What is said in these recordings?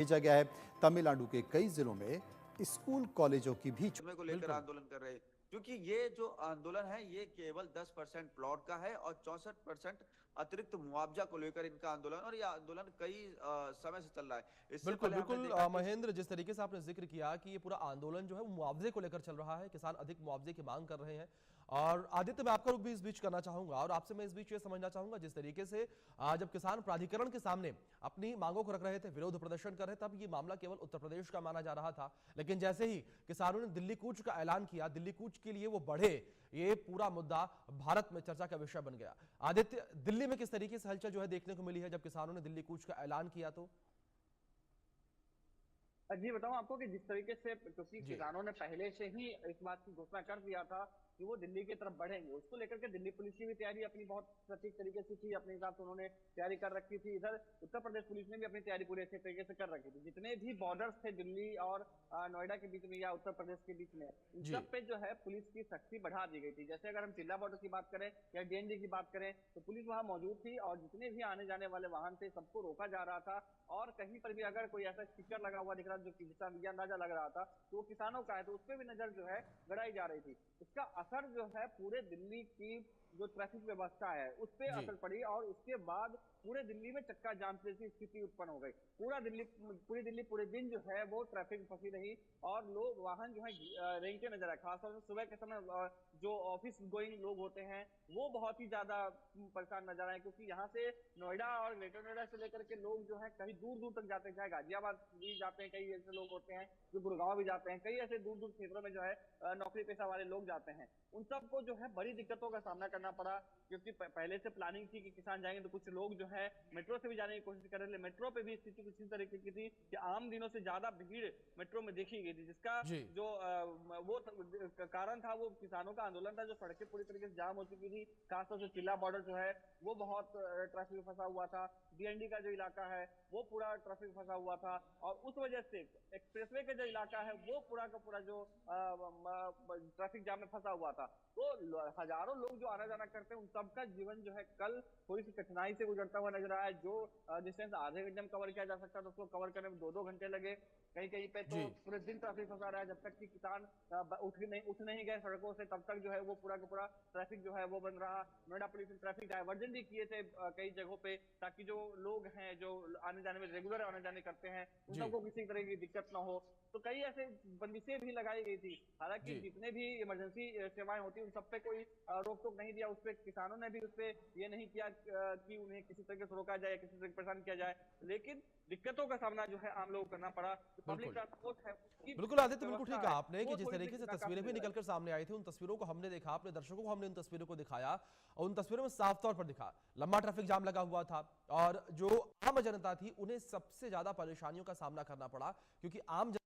भेजा गया है। तमिलनाडु के कई जिलों में स्कूल कॉलेजों की भी समय को लेकर बिल्कुल। आंदोलन कर रहे हैं, क्योंकि ये जो आंदोलन है ये केवल 10% प्लॉट का है और 64% अतिरिक्त मुआवजा को लेकर इनका आंदोलन, और ये आंदोलन कई समय से चल रहा है। इससे बिल्कुल, पहले हमने बिल्कुल देखा कि महेंद्र, जिस तरीके से आपने ज़िक्र किया कि ये पूरा आंदोलन जो है वो मुआवजे को लेकर चल रहा है, किसान अधिक मुआवजे की मांग कर रहे हैं। और आदित्य, मैं आपका रुख भी इस बीच करना चाहूंगा और आपसे मैं इस बीच ये समझना चाहूंगा, जिस तरीके से जब किसान प्राधिकरण के सामने अपनी मांगों को रख रहे थे, विरोध प्रदर्शन कर रहे थे, तब ये मामला केवल उत्तर प्रदेश का माना जा रहा था। लेकिन जैसे ही किसानों ने दिल्ली कूच का ऐलान किया, दिल्ली कूच के लिए वो बढ़े, ये पूरा मुद्दा भारत में चर्चा का विषय बन गया। आदित्य, दिल्ली में किस तरीके से हलचल जो है देखने को मिली है जब किसानों ने दिल्ली कूच का ऐलान किया? तो जी बताऊं आपको कि जिस तरीके से, क्योंकि जी किसानों ने पहले से ही इस बात की घोषणा कर दिया था कि वो दिल्ली की तरफ बढ़ेंगे, उसको लेकर के दिल्ली पुलिस की भी तैयारी अपनी बहुत सटीक तरीके से थी, अपने हिसाब से उन्होंने तैयारी कर रखी थी। इधर उत्तर प्रदेश पुलिस ने भी अपनी तैयारी पूरे अच्छे तरीके से कर रखी थी। जितने भी बॉर्डर्स थे दिल्ली और नोएडा के बीच में या उत्तर प्रदेश के बीच में, इन जी सब पे जो है पुलिस की सख्ती बढ़ा दी गई थी। जैसे अगर हम चिल्ला बॉर्डर की बात करें या डीएनडी की बात करें, तो पुलिस वहां मौजूद थी और जितने भी आने जाने वाले वाहन थे सबको रोका जा रहा था। और कहीं पर भी अगर कोई ऐसा स्टिकर लगा हुआ दिख रहा जो किसान या अंदाजा लग रहा था तो वो किसानों का है, तो उस पर भी नजर जो है गड़ाई जा रही थी। इसका असर जो है पूरे दिल्ली की जो ट्रैफिक व्यवस्था है उस पर जी असर पड़ी और उसके बाद पूरे दिल्ली में चक्का जाम जैसी स्थिति उत्पन्न हो गई। पूरी दिल्ली पूरे दिन जो है वो ट्रैफिक फंसी रही और लोग वाहन जो है रेंगते नजर आए। खासतौर से सुबह के समय जो ऑफिस गोइंग लोग होते हैं वो बहुत ही ज्यादा परेशान नजर आए, क्योंकि यहाँ से नोएडा और ग्रेटर नोएडा से लेकर के लोग जो है कहीं दूर दूर तक जाते हैं, चाहे गाजियाबाद भी जाते हैं, कई ऐसे लोग होते हैं जो गुड़गांव भी जाते हैं, कई ऐसे दूर दूर क्षेत्रों में जो है नौकरी पेशा वाले लोग जाते हैं। उन सबको जो है बड़ी दिक्कतों का सामना करना पड़ा, क्योंकि पहले से प्लानिंग थी कि किसान जाएंगे, तो कुछ लोग जो है मेट्रो से भी जाने की कोशिश कर रहे थे। मेट्रो पे भी स्थिति कुछ इसी तरीके की थी कि आम दिनों से ज्यादा भीड़ मेट्रो में देखी गई थी, जिसका जी जो कारण था वो किसानों का आंदोलन था। जो सड़कें पूरी तरीके से जाम हो चुकी थी, खासतौर से चिल्ला बॉर्डर जो है वो बहुत ट्रैफिक में फंसा हुआ था। डीएनडी का जो इलाका है वो पूरा ट्रैफिक फंसा हुआ था और उस वजह से एक्सप्रेसवे का जो इलाका है वो पूरा का पूरा जो ट्रैफिक जाम में फंसा हुआ था। तो हजारों लोग जो आना जाना करते हैं उन सबका जीवन जो है कल थोड़ी सी कठिनाई से गुजरता हुआ नजर आया। जो डिस्टेंस आधे घंटे में कवर किया जा सकता था उसको कवर करने में 2-2 घंटे लगे। कहीं कहीं पे तो जी पूरे दिन ट्रैफिक फंसा रहा है, जब तक कि किसान उठ नहीं गए सड़कों से तब तक जो है वो पूरा का पूरा ट्रैफिक जो है वो बंद रहा। नोएडा पुलिस ने ट्रैफिक डायवर्जन भी किए थे कई जगहों पे, ताकि जो लोग हैं जो आने जाने में रेगुलर आने जाने करते हैं उन जी सबको किसी तरह की दिक्कत ना हो। तो कई ऐसे बंदिशें भी लगाई गई थी। हालांकि जी जितने भी इमरजेंसी सेवाएं होती है उन सब पे कोई रोक टोक नहीं दिया। उस पे किसानों ने भी उस पे ये नहीं किया कि उन्हें किसी तरीके से रोका जाए, किसी तरीके से परेशान किया जाए, लेकिन दिक्कतों का सामना जो है आम लोगों को करना पड़ा। जो पब्लिक बिल्कुल ट्रांसपोर्ट है उसकी बिल्कुल आदित्य, बिल्कुल व्यवस्था ठीक कहा है आपने कि वो जिस थोड़ी तरीके सी से तस्वीरें भी नाकाफी नजर आई। निकलकर सामने आई थी, उन तस्वीरों को हमने देखा, अपने दर्शकों को हमने उन तस्वीरों को दिखाया और उन तस्वीरों में साफ तौर पर दिखा लंबा ट्रैफिक जाम लगा हुआ था और जो आम जनता थी उन्हें सबसे ज्यादा परेशानियों का सामना करना पड़ा, क्योंकि आम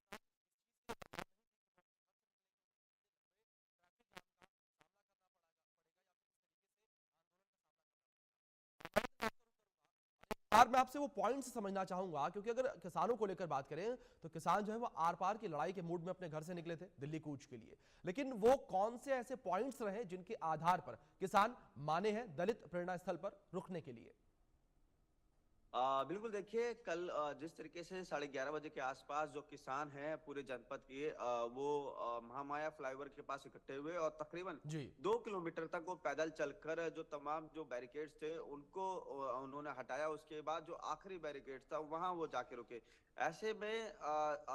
यार मैं आपसे वो पॉइंट्स समझना चाहूंगा, क्योंकि अगर किसानों को लेकर बात करें तो किसान जो है वो आर पार की लड़ाई के मूड में अपने घर से निकले थे दिल्ली कूच के लिए। लेकिन वो कौन से ऐसे पॉइंट्स रहे जिनके आधार पर किसान माने हैं दलित प्रेरणा स्थल पर रुकने के लिए? बिल्कुल, देखिए कल जिस तरीके से 11:30 बजे के आसपास जो किसान हैं पूरे जनपद के, वो महामाया फ्लाईओवर के पास इकट्ठे हुए और तकरीबन जी 2 किलोमीटर तक वो पैदल चलकर जो तमाम जो बैरिकेड्स थे उनको उन्होंने हटाया। उसके बाद जो आखिरी बैरिकेड था वहां वो जाके रुके। ऐसे में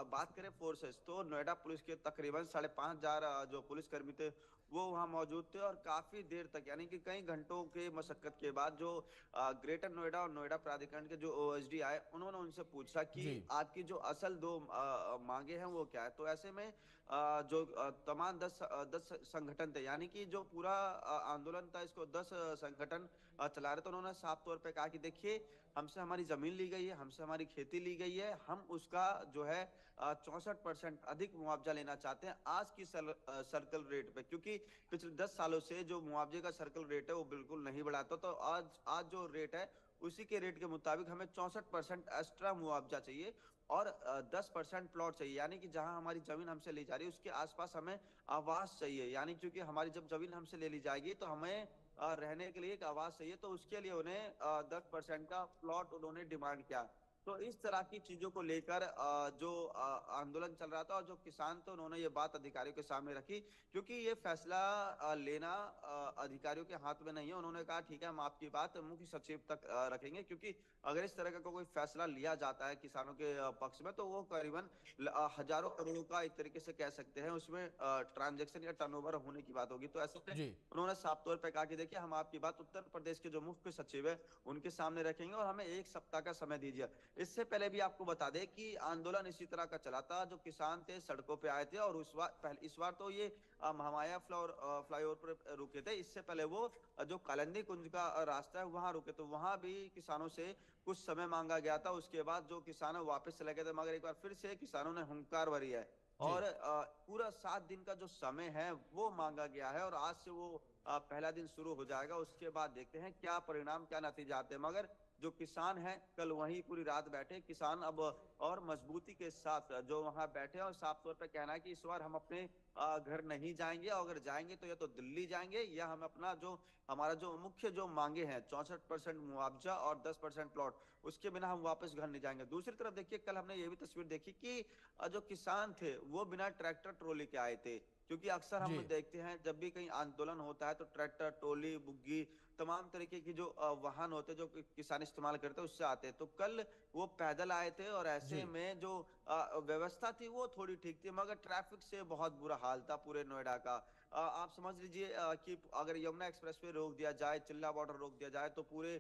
बात करें फोर्सेस, तो नोएडा पुलिस के तकरीबन 5,500 जो पुलिसकर्मी थे वो वहां मौजूद थे और काफी देर तक, यानी कि कई घंटों के मशक्कत के बाद जो ग्रेटर नोएडा और नोएडा प्राधिकरण के जो ओएसडी आए उन्होंने उनसे पूछा कि जी आपकी जो असल दो मांगे हैं वो क्या है। तो ऐसे में जो तमाम 10 संगठन थे, यानी कि जो पूरा आंदोलन था इसको 10 संगठन चला रहे थे। उन्होंने साफ तौर पे कहा कि देखिए, हमसे हमारी जमीन ली गई है, हमसे हमारी खेती ली गई है, हम उसका जो है 64% अधिक मुआवजा लेना चाहते हैं आज की सर्कल रेट पे, क्योंकि पिछले 10 सालों से जो मुआवजे का सर्कल रेट है वो बिल्कुल नहीं बढ़ा था। तो आज जो रेट है उसी के रेट के मुताबिक हमें 64% एक्स्ट्रा मुआवजा चाहिए और 10% प्लॉट चाहिए, यानी कि जहां हमारी जमीन हमसे ली जा रही है उसके आसपास हमें आवास चाहिए। यानी क्योंकि हमारी जब जमीन हमसे ले ली जाएगी तो हमें रहने के लिए एक आवास चाहिए, तो उसके लिए उन्हें 10% का प्लॉट उन्होंने डिमांड किया। तो इस तरह की चीजों को लेकर जो आंदोलन चल रहा था, और जो किसान थे उन्होंने ये बात अधिकारियों के सामने रखी, क्योंकि ये फैसला लेना अधिकारियों के हाथ में नहीं है। उन्होंने कहा ठीक है, हम आपकी बात मुख्य सचिव तक रखेंगे, क्योंकि अगर इस तरह का कोई फैसला लिया जाता है किसानों के पक्ष में, तो वो करीबन हजारों करोड़ों का एक तरीके से कह सकते हैं उसमें ट्रांजैक्शन या टर्नओवर होने की बात होगी। तो ऐसे में जी। उन्होंने साफ तौर पे कहा कि देखिए, हम आपकी बात उत्तर प्रदेश के जो मुख्य सचिव है उनके सामने रखेंगे, और हमें 1 सप्ताह का समय दीजिए। इससे पहले भी आपको बता दें कि आंदोलन इसी तरह का चला था, जो किसान थे सड़कों पे आए थे, और इस बार तो ये महामाया फ्लाईओवर पर रुके थे। इससे पहले वो जो कालिंदी कुंज का रास्ता है वहां रुके, तो वहां भी किसानों से कुछ समय मांगा गया था। उसके बाद जो किसान है वापस चले गए थे, मगर एक बार फिर से किसानों ने हुंकार भरी है, जी। और पूरा 7 दिन का जो समय है वो मांगा गया है, और आज से वो पहला दिन शुरू हो जाएगा। उसके बाद देखते हैं क्या परिणाम, क्या नतीजे आते हैं। मगर जो किसान हैं कल वहीं पूरी रात बैठे, किसान अब और मजबूती के साथ जो वहां बैठे, और साफ तौर पे कहना है कि इस बार हम अपने घर नहीं जाएंगे, और अगर जाएंगे तो या तो दिल्ली जाएंगे, या हम अपना जो हमारा जो मुख्य जो मांगे हैं 64% मुआवजा और 10% प्लॉट, उसके बिना हम वापस घर नहीं जाएंगे। दूसरी तरफ देखिए, कल हमने ये भी तस्वीर देखी कि जो किसान थे वो बिना ट्रैक्टर ट्रॉली के आए थे, क्योंकि अक्सर हम जी। देखते हैं जब भी कहीं आंदोलन होता है तो ट्रैक्टर, ट्रॉली, बुग्गी, तमाम तरीके की जो वाहन होते हैं जो किसान इस्तेमाल करते हैं उससे आते हैं। तो कल वो पैदल आए थे, और ऐसे जी। में जो व्यवस्था थी वो थोड़ी ठीक थी, मगर ट्रैफिक से बहुत बुरा हाल था पूरे नोएडा का। आप समझ लीजिए कि अगर यमुना एक्सप्रेस पे रोक दिया जाए, चिल्ला बॉर्डर रोक दिया जाए, तो पूरे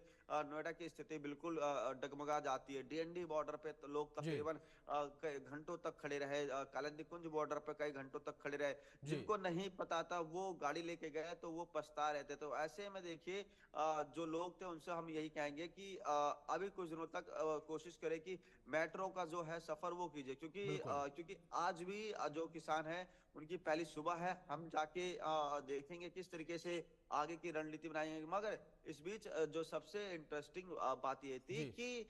नोएडा की स्थिति बिल्कुल डगमगा जाती है। डीएनडी बॉर्डर पे तो लोग जी। तकरीबन कई घंटों तक खड़े रहे, कालिंदी कुंज बॉर्डर पे कई घंटों तक खड़े रहे। जी। जिनको नहीं पता था वो गाड़ी लेके गए तो वो पछता रहे थे। तो ऐसे में देखिए, जो लोग थे उनसे हम यही कहेंगे कि अभी कुछ दिनों तक कोशिश करें कि मेट्रो का जो है सफर वो कीजिए, बिल्कुल। क्योंकि आज भी जो किसान है उनकी पहली सुबह है। हम जाके देखेंगे किस तरीके से आगे की रणनीति बनाएंगे। मगर इस बीच जो सबसे इंटरेस्टिंग बात ये थी जी। कि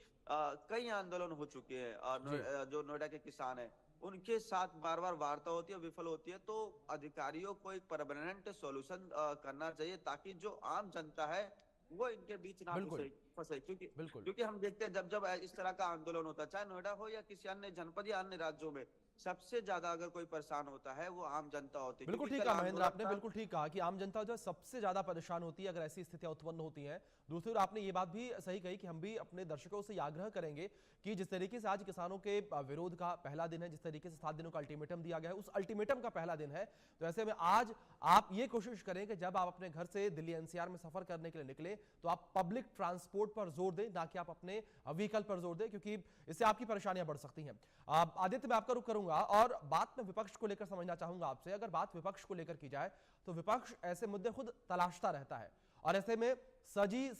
कई आंदोलन हो चुके हैं, जी। जो नोएडा के किसान हैं उनके साथ बार बार वार्ता होती है, विफल होती है। तो अधिकारियों को एक परमानेंट सॉल्यूशन करना चाहिए, ताकि जो आम जनता है वो इनके बीच ना बिल्कुल। फंसे फंसे क्योंकि बिल्कुल। क्योंकि हम देखते हैं जब जब इस तरह का आंदोलन होता है, चाहे नोएडा हो या किसी अन्य जनपद या अन्य राज्यों में, सबसे ज्यादा अगर कोई परेशान होता है वो आम जनता होती है। बिल्कुल क्योंकि ठीक कल कहा महेंद्र, आंदोलन आपने था। बिल्कुल ठीक कहा कि आम जनता जो है सबसे ज्यादा परेशान होती है अगर ऐसी स्थितियां उत्पन्न होती हैं। दूसरी ओर आपने ये बात भी सही कही कि हम भी अपने दर्शकों से ये आग्रह करेंगे कि जिस तरीके से आज किसानों के विरोध का पहला दिन है, जिस तरीके से 7 दिनों का अल्टीमेटम दिया गया है, उस अल्टीमेटम का पहला दिन है, तो ऐसे में आज आप ये कोशिश करें कि जब आप अपने घर से दिल्ली एनसीआर में सफर करने के लिए निकले तो आप पब्लिक ट्रांसपोर्ट पर जोर दें, ना कि आप अपने व्हीकल पर जोर दें, क्योंकि इससे आपकी परेशानियां बढ़ सकती हैं। आदित्य, मैं आपका रुख करूंगा और बात में विपक्ष को लेकर समझना चाहूंगा आपसे। अगर बात विपक्ष को लेकर की जाए तो विपक्ष ऐसे मुद्दे खुद तलाशता रहता है, और ऐसे में सजी